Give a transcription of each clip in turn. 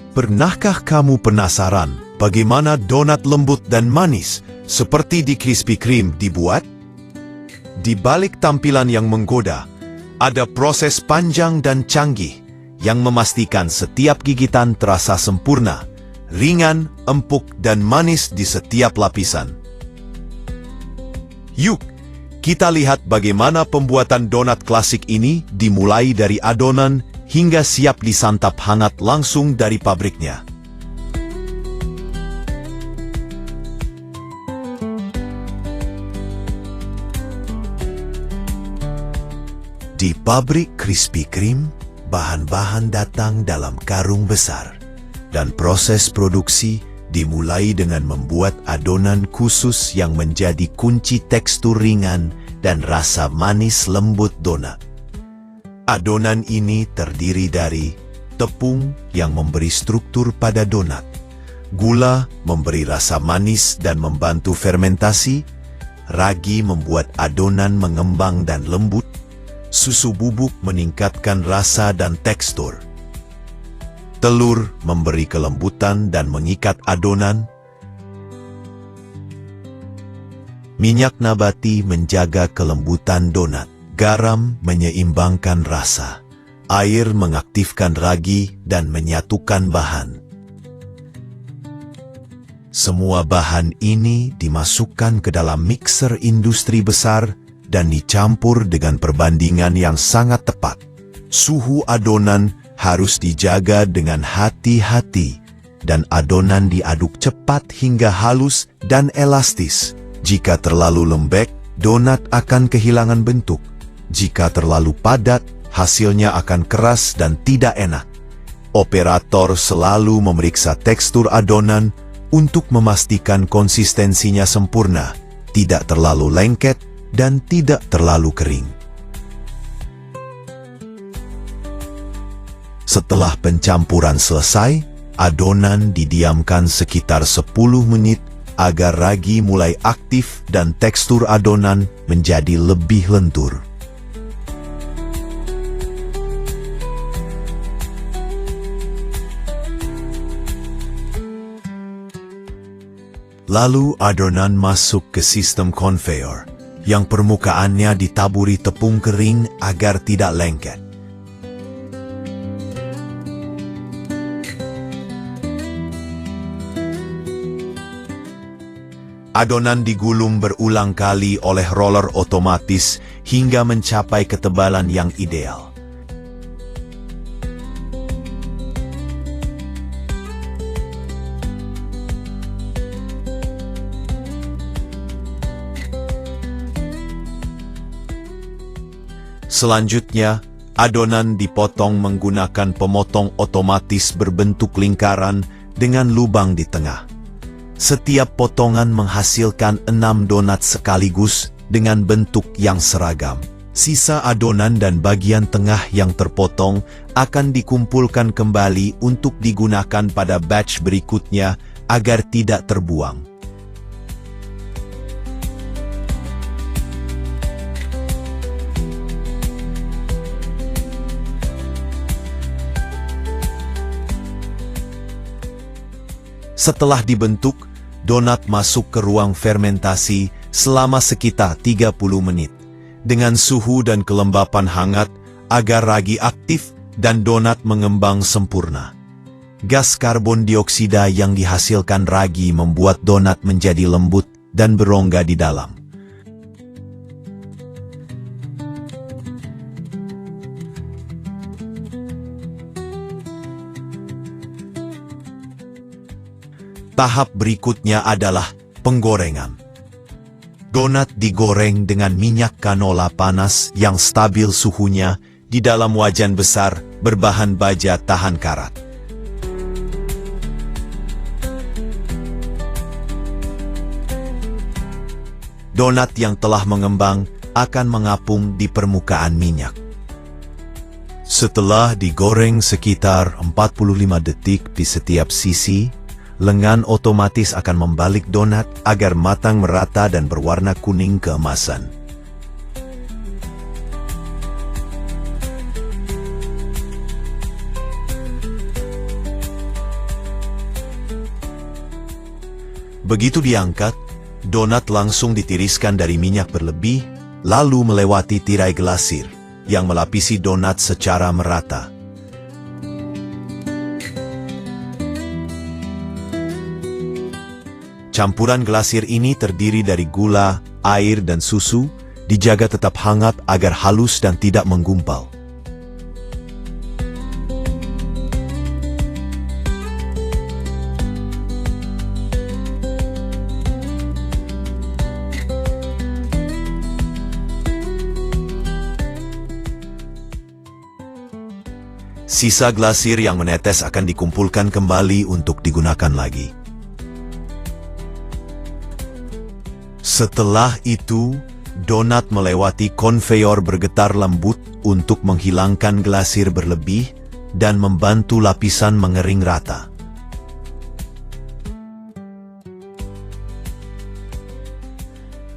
Pernahkah kamu penasaran bagaimana donat lembut dan manis seperti di Krispy Kreme dibuat? Di balik tampilan yang menggoda, ada proses panjang dan canggih yang memastikan setiap gigitan terasa sempurna, ringan, empuk, dan manis di setiap lapisan. Yuk, kita lihat bagaimana pembuatan donat klasik ini dimulai dari adonan hingga siap disantap hangat langsung dari pabriknya. Di pabrik Krispy Kreme, bahan-bahan datang dalam karung besar, dan proses produksi dimulai dengan membuat adonan khusus yang menjadi kunci tekstur ringan dan rasa manis lembut donat. Adonan ini terdiri dari tepung yang memberi struktur pada donat, gula memberi rasa manis dan membantu fermentasi, ragi membuat adonan mengembang dan lembut, susu bubuk meningkatkan rasa dan tekstur, telur memberi kelembutan dan mengikat adonan, minyak nabati menjaga kelembutan donat, garam menyeimbangkan rasa, air mengaktifkan ragi dan menyatukan bahan. Semua bahan ini dimasukkan ke dalam mixer industri besar dan dicampur dengan perbandingan yang sangat tepat. Suhu adonan harus dijaga dengan hati-hati dan adonan diaduk cepat hingga halus dan elastis. Jika terlalu lembek, donat akan kehilangan bentuk. Jika terlalu padat, hasilnya akan keras dan tidak enak. Operator selalu memeriksa tekstur adonan untuk memastikan konsistensinya sempurna, tidak terlalu lengket, dan tidak terlalu kering. Setelah pencampuran selesai, adonan didiamkan sekitar 10 menit agar ragi mulai aktif dan tekstur adonan menjadi lebih lentur. Lalu adonan masuk ke sistem konveyor, yang permukaannya ditaburi tepung kering agar tidak lengket. Adonan digulung berulang kali oleh roller otomatis hingga mencapai ketebalan yang ideal. Selanjutnya, adonan dipotong menggunakan pemotong otomatis berbentuk lingkaran dengan lubang di tengah. Setiap potongan menghasilkan 6 donat sekaligus dengan bentuk yang seragam. Sisa adonan dan bagian tengah yang terpotong akan dikumpulkan kembali untuk digunakan pada batch berikutnya agar tidak terbuang. Setelah dibentuk, donat masuk ke ruang fermentasi selama sekitar 30 menit dengan suhu dan kelembapan hangat agar ragi aktif dan donat mengembang sempurna. Gas karbon dioksida yang dihasilkan ragi membuat donat menjadi lembut dan berongga di dalam. Tahap berikutnya adalah penggorengan. Donat digoreng dengan minyak kanola panas yang stabil suhunya di dalam wajan besar berbahan baja tahan karat. Donat yang telah mengembang akan mengapung di permukaan minyak. Setelah digoreng sekitar 45 detik di setiap sisi, lengan otomatis akan membalik donat agar matang merata dan berwarna kuning keemasan. Begitu diangkat, donat langsung ditiriskan dari minyak berlebih, lalu melewati tirai glasir yang melapisi donat secara merata. Campuran glasir ini terdiri dari gula, air, dan susu, dijaga tetap hangat agar halus dan tidak menggumpal. Sisa glasir yang menetes akan dikumpulkan kembali untuk digunakan lagi. Setelah itu, donat melewati konveyor bergetar lembut untuk menghilangkan glasir berlebih dan membantu lapisan mengering rata.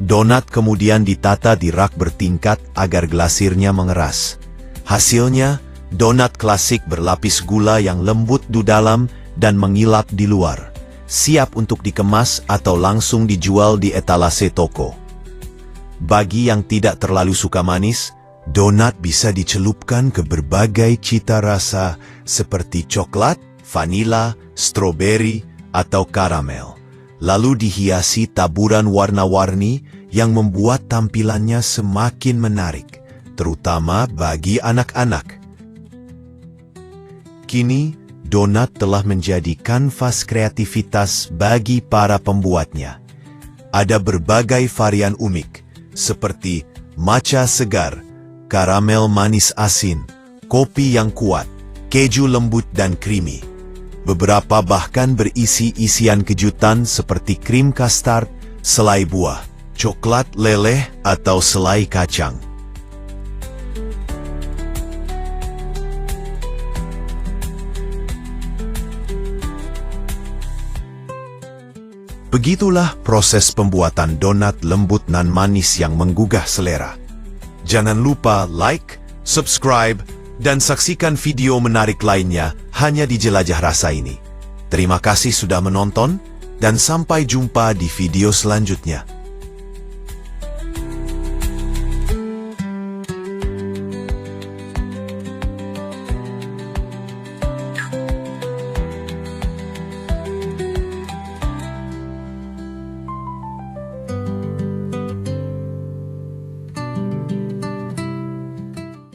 Donat kemudian ditata di rak bertingkat agar glasirnya mengeras. Hasilnya, donat klasik berlapis gula yang lembut di dalam dan mengilap di luar, siap untuk dikemas atau langsung dijual di etalase toko. Bagi yang tidak terlalu suka manis, donat bisa dicelupkan ke berbagai cita rasa seperti coklat, vanila, stroberi, atau karamel. Lalu dihiasi taburan warna-warni yang membuat tampilannya semakin menarik, terutama bagi anak-anak. Kini, donat telah menjadi kanvas kreativitas bagi para pembuatnya. Ada berbagai varian unik, seperti matcha segar, karamel manis asin, kopi yang kuat, keju lembut dan creamy. Beberapa bahkan berisi isian kejutan seperti krim kastard, selai buah, coklat leleh, atau selai kacang. Begitulah proses pembuatan donat lembut nan manis yang menggugah selera. Jangan lupa like, subscribe, dan saksikan video menarik lainnya hanya di Jelajah Rasa ini. Terima kasih sudah menonton, dan sampai jumpa di video selanjutnya.